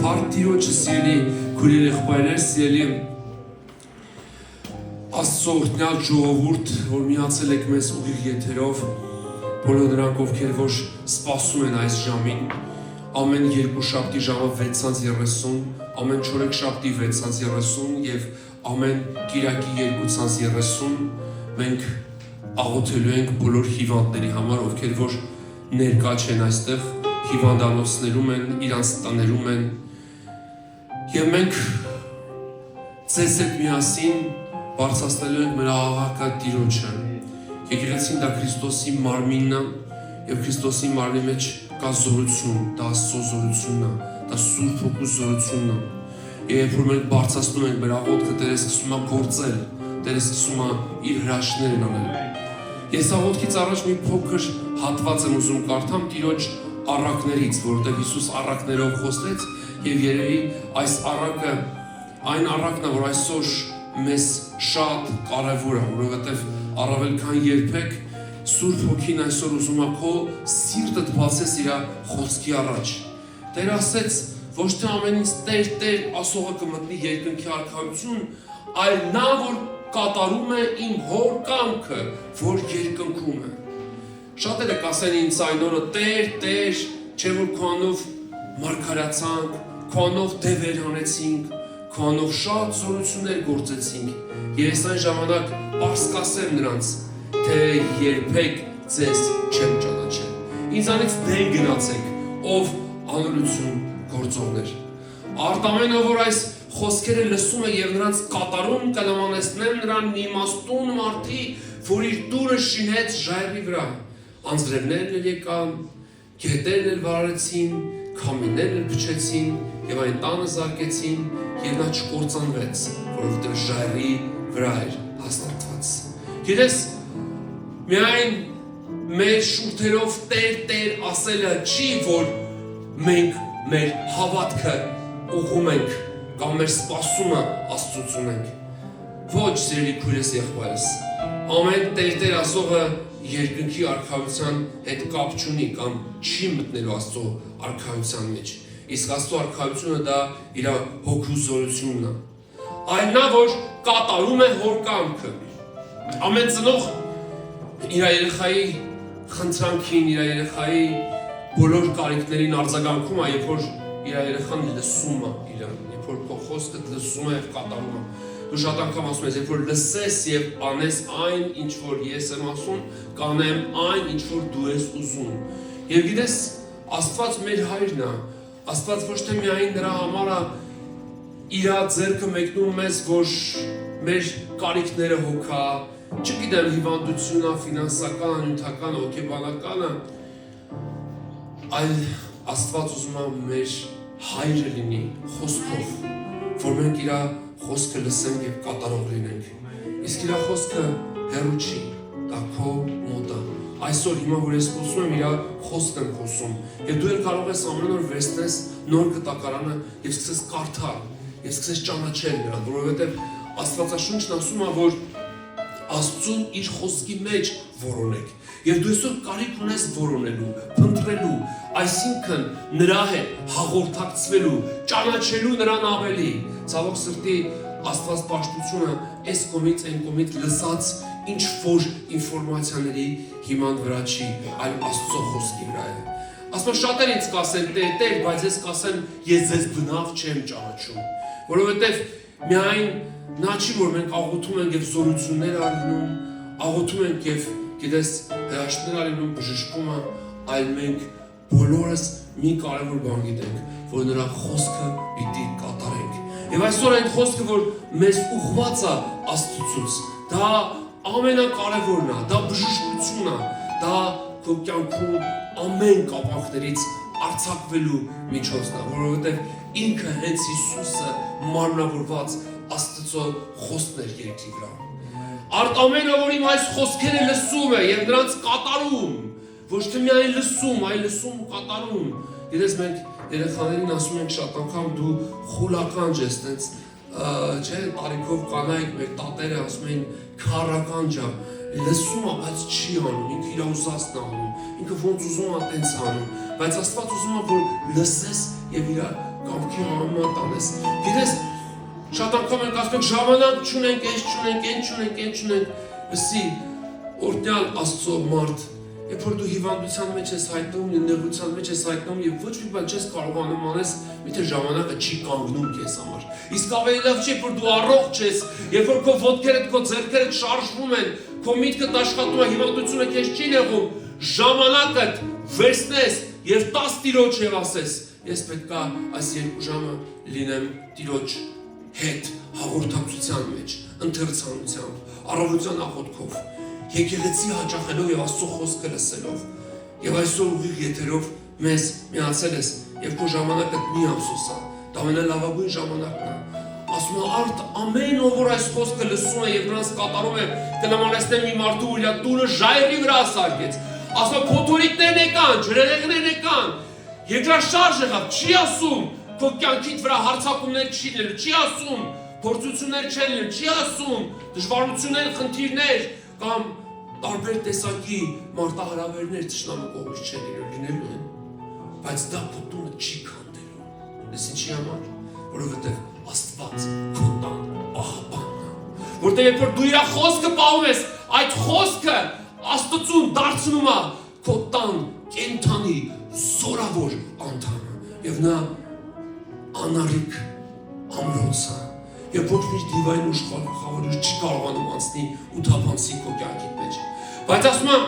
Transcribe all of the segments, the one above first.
Partiro sirli kuleli xbaylar sirli Աստծո օրհնյալ ժողովուրդ, որ միացել եք մեզ ուղիղ եթերով, բոլոր նրանք, ովքեր որ սպասում են այս ժամին, ամեն երկուշաբթի ժամը 6:30, ամեն չորեքշաբթի 6:30 եւ ամեն կիրակի 2:30 մենք աղոթելու ենք բոլոր հիվանդների համար, ովքեր որ ներկա չեն այստեղ, հիվանդանոցներում են, իրանց տաներում են եւ մենք ձեզ հետ միասին բարձրացնելու ենք մեր աղաղակա Տիրոջը։ Եկեղեցին դա Քրիստոսի մարմինն է եւ Քրիստոսի մարմնի մեջ կա զորություն, դա Աստծո զորությունն է, դա Սուրբ Հոգու զորությունն է։ Եվ երբ որ մենք բարձրացնում ենք մեր աղոթքը, Տերը սկսում է գործել, Տերը սկսում է իր հրաշքներն անել։ Ես աղոթքից առաջ մի փոքր հատված եմ ուզում կարդամ Տիրոջ առակներից, որովհետեւ Հիսուս առակներով խոսեց եւ երևի այս առակը այն առակն է, որ այսօր մեզ շատ կարևոր է, որովհետև առավել քան երբեք Սուրբ Հոգին այսօր ուզում է քո սիրտդ բացես իր խոսքի առաջ։ Տեր ասեց, ոչ թե ամեն ինչ Տեր ասողը կմտնի երկնքի արքայություն, այլ նա, որ կատարում է իմ հոր կամքը, որ երկնքում է։ Շատերը կասեն ինձ այն օրը Տեր, չէ որ քո անով մարգարացանք, քո անով դևեր անեցինք, քո անով շատ զորություններ գործեցինք, եւ ես այն ժամանակ պարզ կասեմ նրանց, թե երբեք ձեզ չեմ ճանաչել։ Ինձանից դեն գնացեք, ով անօրություն գործողներ։ Արտամենը, որ այս խոսքերը լսում է եւ նրանց կատարում կլամանեցնեն նրան իմաստուն մարդի, որ իր տուրը շինեց ժայռի վրա։ Անձրևներն էլ եկան, գետերն էլ վարարեցին, քամիներն էլ փչեցին եւ այն տանը զարկեցին եւ նա չկործանվեց, որովհետեւ ժայռի վրա էր հաստատված։ Գիտես, միայն մեր շուրթերով Տեր ասելը չի, որ մենք մեր հավատքը ուղում ենք կամ մեր սպասումը Աստծուց ունենք։ Ոչ, սիրելի քույրես եղբայրս, ամեն Տեր ասողը երկնքի արքայության հետ կապ չունի կամ չի մտնելու Աստծո արքայության մեջ։ Իսկ Աստծո արքայությունը դա իր հոգու զորությունն է։ Այն նա, որ կատարում է հոր կամքը։ Ամեն ծնող իր երեխայի խնդրանքին, իր երեխայի բոլոր կարիքներին արձագանքում է, երբ որ իր երեխան լսում է իրան, երբ որ քո խոսքը լսում է եւ կատարում է։ Դու շատ անգամ ասում ես, երբ որ լսես եւ անես այն, ինչ որ ես եմ ասում, կանեմ այն, ինչ որ դու ես ուզում։ Եվ գիտես, Աստված մեր հայրն է, Աստված ոչ թե միայն նրա համար է իր ձեռքը մեկնում մեզ, որ մեր կարիքները հոգա, չգիտեմ հիվանդությունը, ֆինանսական, նյութական, հոգեբանականը, այլ Աստված ուզում է մեր հայրը լինի խոսքով, որ մենք իր խոսքը լսենք եւ կատարող լինենք։ Իսկ իր խոսքը հեռու չի, դա քո մոտ է։ Այսօր հիմա որ ես խոսում եմ, իր խոսքն եմ խոսում։ Եվ դու էլ կարող ես ամեն օր վերցնես նոր գտակարանը եւ սկսես կարդալ, եւ սկսես ճանաչել նրան, որովհետեւ Աստվածաշունչն ասում է, որ Աստծուն իր խոսքի մեջ որոնեք։ Եվ դու այսօր կարիք ունես որոնելու, փնտրելու, այսինքն նրա հետ հաղորդակցվելու, ճանաչելու նրան ավելի։ Ցավոք սրտի Աստված պաշտությունը այս կողմից այն կողմից լսած ինչ որ ինֆորմացիաների հիման վրա չի, այլ Աստծո խոսքի վրա է։ Ասում շատեր ինձ կասեն Տեր, բայց ես կասեմ ես ձեզ բնավ չեմ ճանաչում, որովհետև միայն նա չի, որ մենք աղոթում ենք եւ զորություններ ալնում, աղոթում ենք եւ գիտես հրաշքներ ալնում, բժշկումը, այլ մենք բոլորս մի կարևոր բան գիտենք, որ նրա խոսքը պիտի կատարենք։ Եվ այսօր այն խոսքը, որ մեզ ուղղված է Աստծուց, դա ամենակարևորն է, դա բժշկությունն է, դա քո կյանքում ամեն կապանքներից արձակվելու միջոցն է, որովհետև ինքը հենց Հիսուսը մարմնավորված Աստծո խոսքն էր երկրի վրա։ Արտամենը, որ իմ այս խոսքերը լսում է եւ նրանց կատարում, ոչ թե միայն լսում, այլ լսում ու կատարում։ Գիտես մենք երեխաներին ասում ենք շատ անգամ դու խուլականջ ես, տենց չէ, տարիքով կանայք մեր տատերը ասում են քարականջ է, լսում է, բայց չի անում, ինքը իր ուզածն է անում, ինքը ոնց ուզում է տենց անում, բայց Աստված ուզում է, որ լսես եւ իր կամքի համման տանես։ Գիտես, շատ անգամ ենք ասում ենք ժամանակ չունենք, այս չունենք, այն չունենք, այն չունենք։ Լսի, օրհնյալ Աստծո մարդ, երբ որ դու հիվանդության մեջ ես հայտնում, նեղության մեջ ես հայտնում եւ ոչ մի բան չես կարողանում անես, միթե ժամանակը չի կանգնում քեզ համար։ Իսկ ավելի լավ չէ, որ դու առողջ ես, երբ որ քո ոտքերդ, քո ձեռքերդ շարժվում են, քո միտքդ աշխատում է, հիվանդությունը քեզ չի նեղում, ժամանակդ վերցնես եւ 10 տիրոջ եւ ասես, ես պետք է այս 2 ժամը լինեմ տիրոջ հետ հաղորդակցության մեջ, ընթերցանությամբ, առավոտյան աղոթքով, եկեղեցի հաճախելով եւ Աստծո խոսքը լսելով, եւ այսօր ուղիղ եթերով մեզ միացել ես եւ քո ժամանակը մի ամսուսա, դա ամենալավագույն ժամանակն է։ Ասում է արդ ամեն ով որ այս խոսքը լսում է եւ նրանց կատարում է, կնմանեցնեմ մի մարդու իր տունը ժայռի վրա ասարկեց։ Ասում է փոթորիկներն եկան, ջրերեղներն եկան, երկրաշարժ եղավ, չի ասում քո կյանքիդ վրա հարձակումներ չի լինել, չի ասում փորձություններ չեն լինել, չի ասում դժվարություններ, խնդիրներ կամ տարբեր տեսակի մարտահրավերներ թշնամու կողմից չեն լինելու են, բայց դա քո տունը չի քանդելու։ Ես ինչի համար, որովհետև Աստված քո տան պահապանն է, որտեղ երբ որ դու իր խոսքը պահում ես, այդ խոսքը Աստծուն դարձնում է քո տան կենդանի զորավոր անդամը եւ նա անարիք ամրոցը եւ ոչ մի դիվային ուժխավորություն չի կարողանում անցնի ու թափանցի քո կյանքի մեջ։ Բայց ասում եմ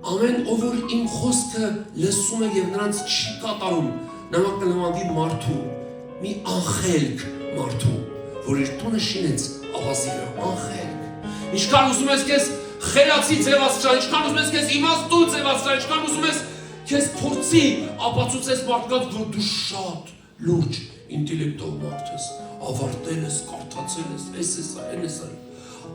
ամեն ով որ իմ խոսքը լսում է եւ նրանց չի կատարում, նամակ կնմանվի մարդու, մի անխելք մարդու, որ իր տունը շինեց ավազի վրա, անխելք։ Ինչքան ուզում ես քեզ խելացի ձևացրան, ինչքան ուզում ես քեզ իմաստուն ձևացրան, ինչքան ուզում ես քեզ փորձի ապացուցես մարդկանց, որ դու շատ լուրջ ինտելեկտուալ մարդ ես, ավարտել ես, կարդացել ես, այս է, այն է,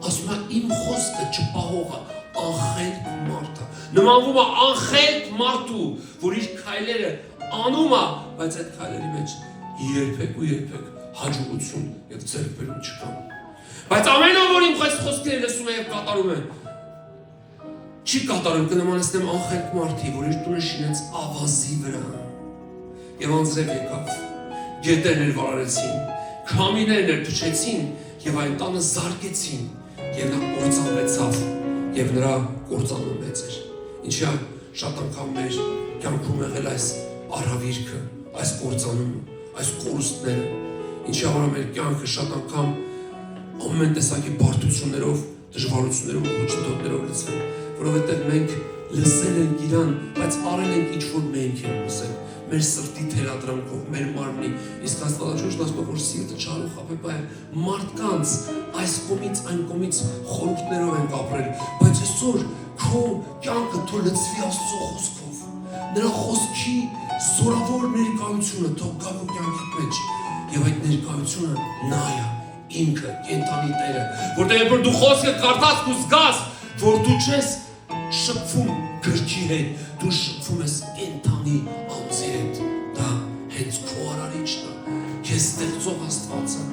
ասում է իմ խոսքը չպահողը անխելք մարդ է, նմանվում է անխելք մարդու, որ իր քայլերը անում է, բայց այդ քայլերի մեջ երբեք ու երբեք հաջողություն եւ ձեռքբերում չկան։ Բայց ամեն ով որ իմ խոսքերը լսում է եւ կատարում է, չի կատարում, կնմանեցնեմ անխելք մարդի, որ իր տունը շինեց ավազի վրա եւ անձրև եկավ, գետերներ վարարեցին, քամիներ ներփչեցին եւ այն տանը զարկեցին եւ նա կործանվեցավ եւ նրա կործանումը մեծ էր։ Ինչի՞ շատ անգամ մեր կյանքում եղել այս արհավիրքը, այս կործանումը, այս կորուստները, ինչի՞ համար մեր կյանքը շատ անգամ ամեն տեսակի բարդություններով, դժվարություններով ու խոչընդոտներով լցել, որովհետև մենք լսել ենք իրան, բայց արել ենք ինչ-որ մենք ենք լսել, մեր սրտի թելադրանքով, մեր մարմնի, իսկ Աստվածաշունչն ասում է, որ սիրտը չարու խաբեբա է, մարդկանց այս կողմից, այն կողմից խորհուրդներով ենք ապրել, բայց այսօր քո կյանքը թող լցվի Աստծո խոսքով, նրա խոսքի զորավոր ներկայությունը թող գա քո կյանքի մեջ, եւ այդ ներկայությունը նա է, ինքը, կենդանի Տերը, որտեղ երբ որ դու խոսքը կարդաս ու զգաս, որ դու չես շփվում գրքի հետ, դու շփվում ես կենդանի անձի հետ, դա հենց քո արարիչն է, քեզ ստեղծող Աստվածը,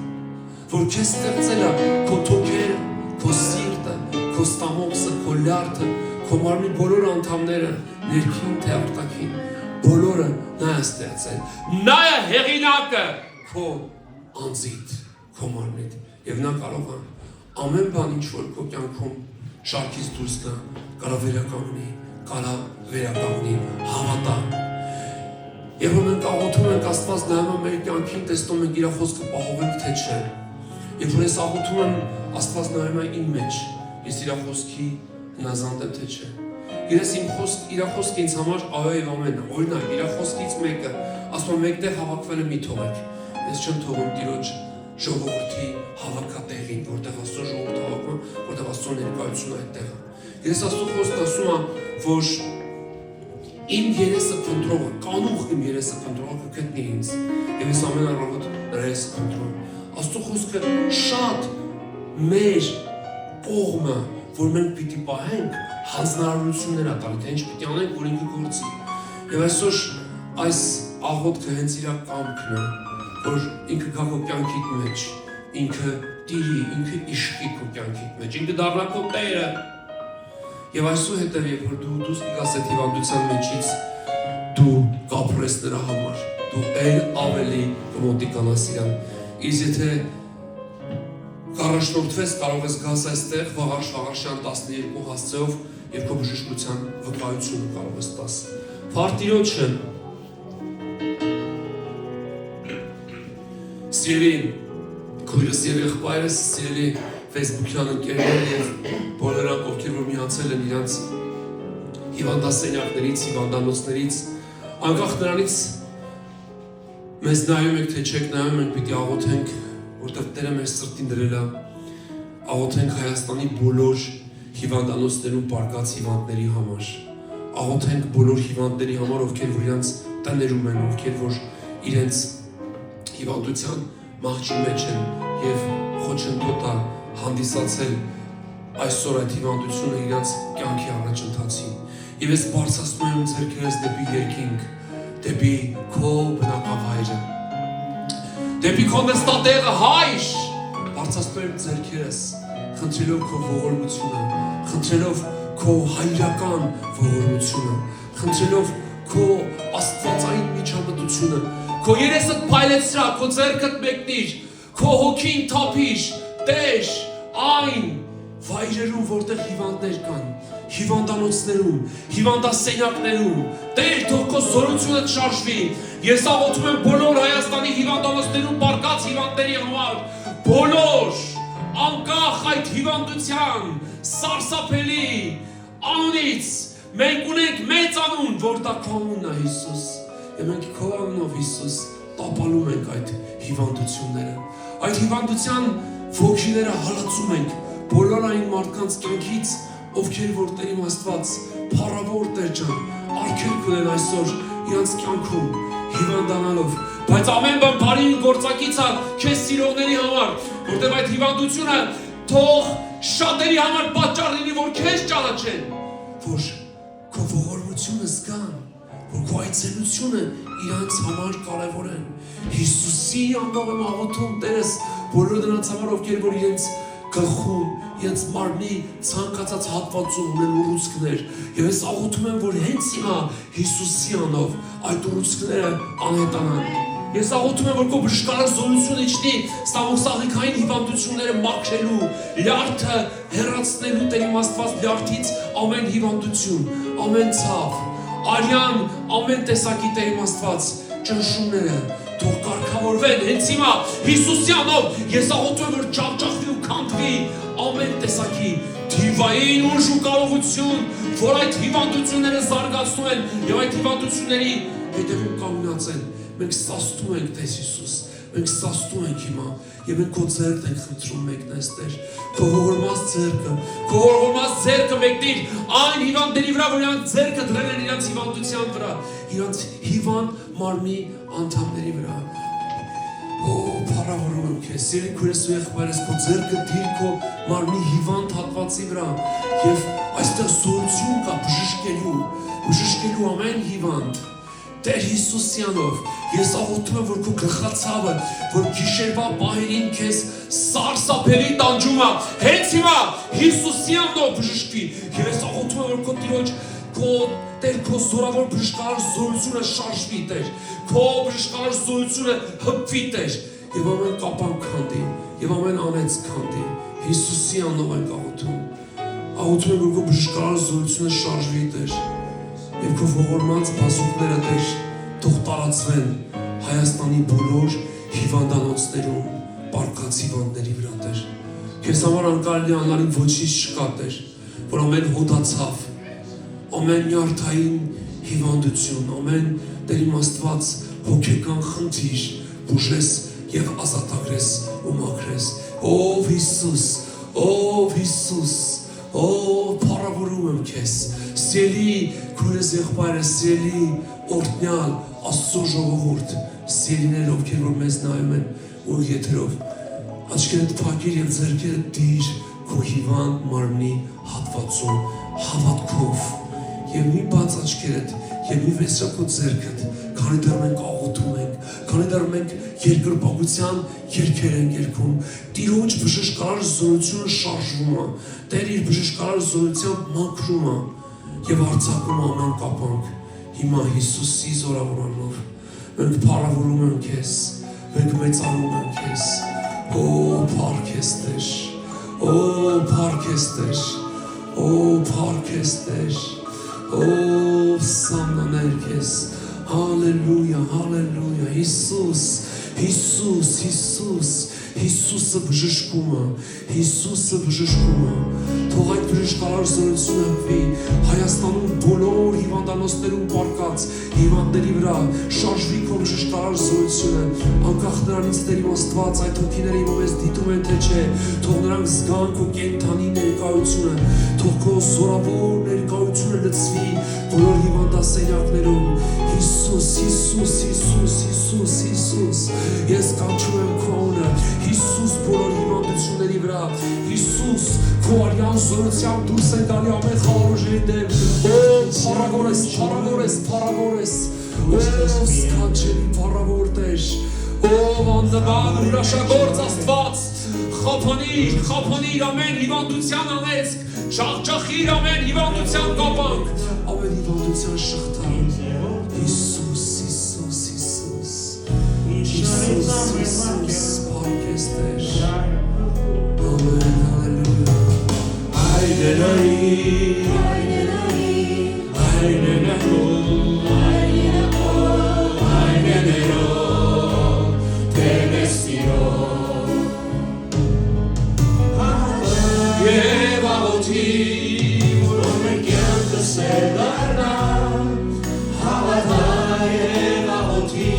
որ քեզ ստեղծել է քո թոքերը, քո սիրտը, քո ստամոքսը, քո լյարդը, քո մարմնի բոլոր անդամները, ներքին թե արտաքին, բոլորը նա է ստեղծել, նա է հեղինակը քո անձիդ, քո մարմնիդ, եւ նա կարող է ամեն բան ինչ որ քո կյանքում շարքից դուրս գա, կարա վերականգնի, կարա վերականգնի, հավատա։ Եվ որ մենք աղոթում ենք Աստված նայում է մեր կյանքին, տեսնում ենք իր խոսքը պահովենք թե չէ։ Եվ որ ես աղոթում եմ Աստված նայում է իմ մեջ, ես իր խոսքի հնազանդ եմ թե չէ։ Իրես իմ իր խոսքը ինձ համար այո եւ ամեն է։ Օրինակ իր խոսքից մեկը ասում է մեկտեղ հավաքվելը մի թողեք։ Ես չեմ թողում Տիրոջ ժողովրդի հավաքատեղին, որտեղ Աստծո ժողովուրդը հավաքում, որտեղ Աստծո ներկայությունը այդտեղ է։ Ես Աստծո խոսքը ասում եմ, որ իմ երեսը փնտրողը, կանուխ իմ երեսը փնտրողը կգտնի ինձ, եւ ես ամեն առավոտ նրա երեսը փնտրում։ Աստծո խոսքը շատ մեր կողմը, որ մենք պիտի պահենք, հանձնարարություններ է տալի, թե ինչ պիտի անենք, որ ինքը գործի։ Եվ այսօր այս աղոթքը հենց իր կամքն է, որ ինքը գա քո կյանքիդ մեջ, ինքը տիրի, ինքը իշխի քո կյանքիդ մեջ, ինքը դառնա քո Տերը։ Եվ այսուհետև երբ որ դու դուրս կգաս այդ հիվանդության մեջից, դու կապրես նրա համար, դու էլ ավելի կմոտիկանաս իրան, իսկ եթե կառաջնորդվես, կարող ես գաս այստեղ վաղաշան 12 հասցեով և քո բժշկության վկայությունը կարող ես տաս։ Փառք Տիրոջը։ Սիրելի քույրս և եղբայրս, սիրելի Facebook-յան ընկերներ և բոլորան, ովքեր որ միացել են իրանց հիվանդասենյակներից, հիվանդանոցներից, անկախ նրանից մեզ նայում եք, թե չեք նայում ենք, պիտի աղոթենք, որտեղ Տերը մեր սրտին դրել է, աղոթենք Հայաստանի բոլոր հիվանդանոցներում պարկած հիվանդների համար, աղոթենք բոլոր հիվանդների համար, ովքեր որ իրենց տներում են, ովքեր որ իրենց հիվանդության մահճի մեջ են և խոչընդոտ է հանդիսացել այսօր այդ հիվանդությունը իրենց կյանքի առաջընթացին։ Եվ ես բարձրացնում եմ ձեռքերս դեպի երկինք, դեպի քո բնակավայրը, դեպի քո նստատեղը, Հայր, բարձրացնում եմ ձեռքերս, խնդրելով քո ողորմությունը, խնդրելով քո հայրական ողորմությունը, խնդրելով քո աստվածային միջամտությունը, քո երեսդ փայլեցրա, քո ձեռքդ մեկնիր, քո հոգին թափիր, Տեր, այն վայրերում, որտեղ հիվանդներ կան, հիվանդանոցներում, հիվանդասենյակներում, Տեր, թող քո զորությունը շարժվի։ Ես աղոթում եմ բոլոր Հայաստանի հիվանդանոցներում պարկած հիվանդների համար, բոլոր անկախ այդ հիվանդության սարսափելի անունից մենք ունենք մեծ անուն, որ դա քո անունն է, Հիսուս, եւ մենք քո անունով, Հիսուս, տապալում ենք այդ հիվանդությունները, այդ հիվանդության ոգիները հալածում ենք բոլոր այն մարդկանց կյանքից, ովքեր որ Տեր իմ Աստված, փառավոր Տեր ջան, արգելք ունեն այսօր իրանց կյանքում հիվանդանալով, բայց ամեն բան բարի գործակից է քեզ սիրողների համար, որտեղ այդ հիվանդությունը թող շատերի համար պատճառ լինի, որ քեզ ճանաչեն, որ քո ողորմությունը զգան, որ քո այցելությունը իրանց համար կարևոր են։ Հիսուսի անունով եմ աղոթում, Տերս, բոլոր նրանց համար, ովքեր որ իրենց գլխում, իրենց մարմնի ցանկացած հատվածում ունեն ուռուցքներ, եւ ես աղոթում եմ, որ հենց հիմա Հիսուսի անունով այդ ուռուցքները անհետանան։ Ես աղոթում եմ, որ քո բժշկարար զորությունը իջնի ստամոքսաղիքային հիվանդությունները մաքրելու, լյարդը հեռացնելու, Տեր իմ Աստված, լյարդից ամեն հիվանդություն, ամեն ցավ, արյան, ամեն տեսակի, Տեր իմ Աստված, ճնշումները թող կարգավորվեն հենց հիմա Հիսուսի անունով։ Ես աղոթում եմ, որ ջախջախվի ու քանդվի ամեն տեսակի թիվային ուժ ու կարողություն, որ այդ հիվանդությունները զարգացնում են եւ այդ հիվանդությունների հետևում կանգնած են։ Մենք սաստում ենք, Տեր Հիսուս, մենք սաստում ենք հիմա եւ մենք քո ձեռքն ենք խնդրում մեկնես, Տեր, քո ողորմած ձեռքը մեկնիր այն հիվանդների վրա, որ իրանց ձեռքը դրել են իրանց հիվանդության վրա, իրանց հիվանդ մարմնի անդամների վրա։ Փառավորում եմ քեզ, սիրելի քույրս ու եղբայրս, քո ձեռքը դիր քո մարմնի հիվանդ հատվածի վրա եւ այստեղ զորություն կա բժշկելու ամեն հիվանդ։ Տեր Հիսուսի անունով, ես աղոթում եմ, որ քո գլխացավը, որ գիշերվա պահերին քեզ սարսափելի տանջում է, հենց հիմա Հիսուսի անունով բժշկվի։ Եվ ես աղոթում եմ, որ քո Տիրոջ, Տեր, քո զորավոր բժշկարար զորությունը շարժվի, Տեր, քո բժշկարար զորությունը հպվի, Տեր, եւ ամեն կապան քանդի, եւ ամեն անեց քանդի։ Հիսուսի անունով ենք աղոթում։ Աղոթում եմ, որ քո բժշկարար զորությունը շարժվի, Տեր, եւ քո ողորմած բազուկները, Տեր, թող տարածվեն Հայաստանի բոլոր հիվանդանոցներում, պարկած հիվանդների վրա, Տեր։ Քեզ համար անկարելի անարին ոչինչ չկա, Տեր, որ ամեն հոդացավ, ամեն նյարդային հիվանդություն, ամեն Տեր իմ Աստված հոգեկան խնդիր բուժես եւ ազատագրես ու մաքրես։ Ով Հիսուս, ով Հիսուս, ով փառավորում եմ քեզ, սիրելի քույրս եղբայրս, սիրելի օրհնյալ Աստծո ժողովուրդ, սիրելիներ, ովքեր որ մեզ նայում են ու եթերով, աչքերդ փակիր եւ ձեռքերդ դիր քո հիվանդ մարմնի հատվածում հավատքով եւ մի բաց աչքերդ եւ մի վեսա քո ձեռքդ, քանի դեռ մենք աղոթում ենք, քանի դեռ մենք երկրպագության երգեր ենք երգում, Տիրոջ բժշկարար զորությունը շարժվում է, Տեր իր բժշկարար զորությամբ մաքրում է եւ արձակում ամեն կապանք Հիմա Հիսուսի զորավորանով մենք փառավորում ենք քեզ, մենք մեծանում ենք քեզ։ Օ փառք ես Տեր, օ փառք ես Տեր, օ փառք ես Տեր, օ սամնաներ քեզ։ Հալելույա, հալելույա, Հիսուս, Հիսուս, Հիսուս, Հիսուսը բժշկում է, Հիսուսը բժշկում է։ Թող այդ բժշկարար զորությունը հնվի Հայաստանում բոլոր հիվանդանոցներում պառկած հիվանդների վրա, շարժվի քո բժշկարար զորությունը, անկախ նրանից Տեր իմ Աստված այդ հոգիները իմ մեզ դիտում են թե չէ, թող նրանք զգան քո կենդանի ներկայությունը, թող քո զորավոր ներկայությունը լցվի բոլոր հիվանդասենյակներում։ Հիսուս, Հիսուս, Հիսուս, Հիսուս, Հիսուս, ես կանչում եմ քո անունը, Հիսուս բոլոր հիվանդությունների վրա, Հիսուս քո արյան զորությամբ դուրս է գալի ամեն խաղաղուժերի դեմ։ Օ փառավոր ես, փառավոր ես, փառավոր ես, օ սքանչելի փառավոր Տեր, օ աննման հրաշագործ Աստված, խափանիր, խափանիր ամեն հիվանդության անեծք, ջախջախիր ամեն հիվանդության կապանք, ամեն հիվանդության շղթան։ Հիսուս, Հիսուս, Հիսուս, Հիսուս, Հիսուս, փառք ես Տեր։ Ամեն, հալելույա։ Այր Էլոհիմ, Այր Էլոհիմ, Այր Էլոհիմ, Այր Էլոհիմ, Տեր ես սիրո։ Եվ աղոթի, որ մեր կյանքս է դառնա, հավատա եւ աղոթի,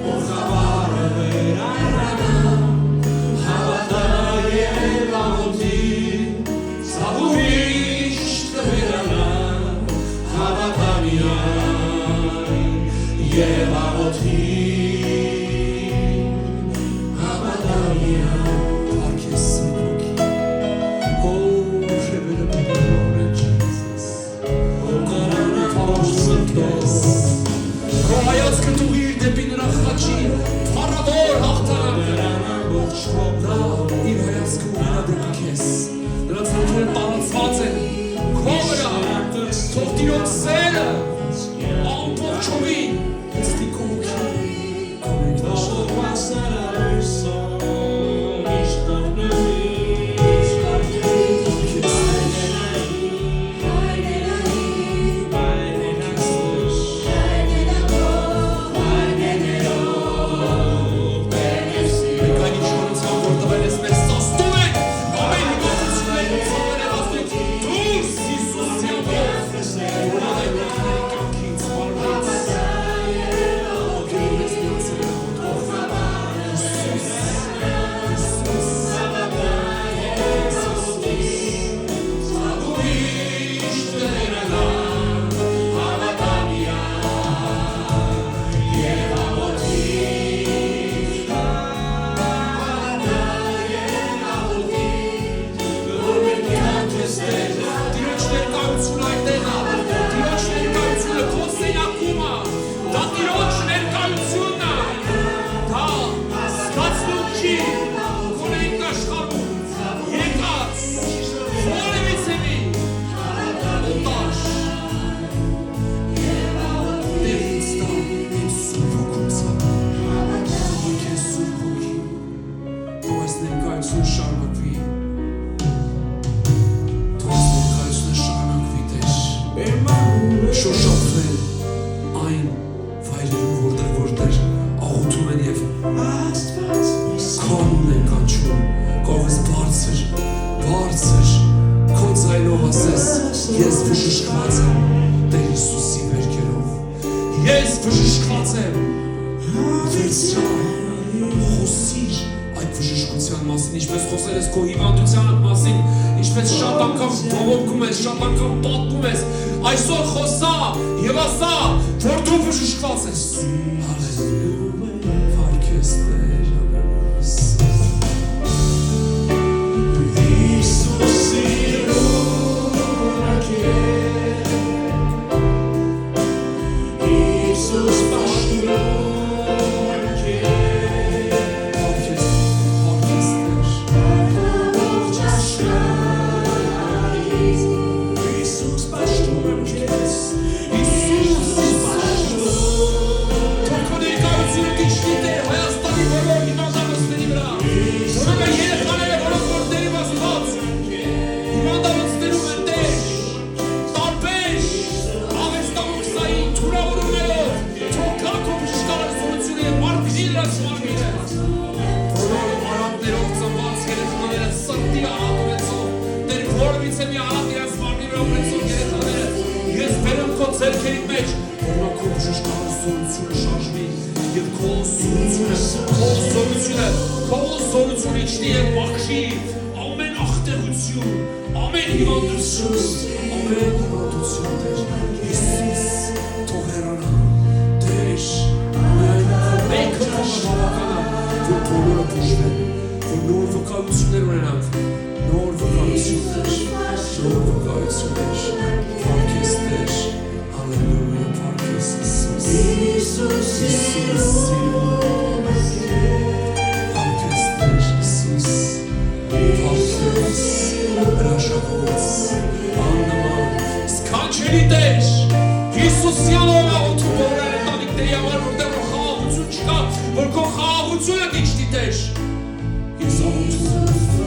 որ խավարը վերանա, հավատա եւ աղոթի, ցավուհիշտ կվերանա, հավատա միայն եւ աղոթի, հավատա միայն։ Փառք ես Սուրբ Հոգի, օ շեվերը բնորը Ջիզուս, օ կարանը փառություն քեզ, քո հայացքը տուղիր դեպի նրա խաչի, փառավոր հաղթանակը, նա իր հայացքը ուղղա դեպի քեզ, նրանց հոգիները տարածված են քո վրա, թող Տիրոջ սերը ամբողջովին ստի քո հոգին, քո Ես բժշկված եմ Տեր Հիսուսի վերքերով, ես բժշկված եմ, խոսիր այդ բժշկության մասին, ինչպես խոսել ես քո հիվանդության մասին, ինչպես շատ անգամ բողոքում ես, շատ անգամ պատմում ես, այսօր խոսա եւ ասա, որ դու բժշկված ես։ Հալելույա, փառք ես Տեր, Հիսուս իրաց մարմինը բոլոր արատներով ծնված երեխաները սրտի արատ ունեցող Տեր որևիցե մի արատ իրաց մարմնի վրա ունեցող երեխաները ես բերեմ քո ձեռքերի մեջ որ քո ճշտարու զորությունը շարժվի եւ քո զորությունը իջնի եւ մաքրի ամեն ախտեղություն ամեն հիվանդություն Տեր Հիսուս թող հեռանա Տեր մենք հավաքանա որ բոլորը բուժվեն որ նոր վկայություններ ունենան նոր վկայություններ Փառքես Տեր հալելույա Փառքես Հիսուս Փառքես Տեր Հիսուս Փառքես հրաշագործ աննման սքանչելի Տեր Հիսուսյան օրավոտ բոլոր ընտանիքների համար որտեղ որ խաղաղություն չկա որ քո խաղաղությունը դիճտի Տեր ես աղոթում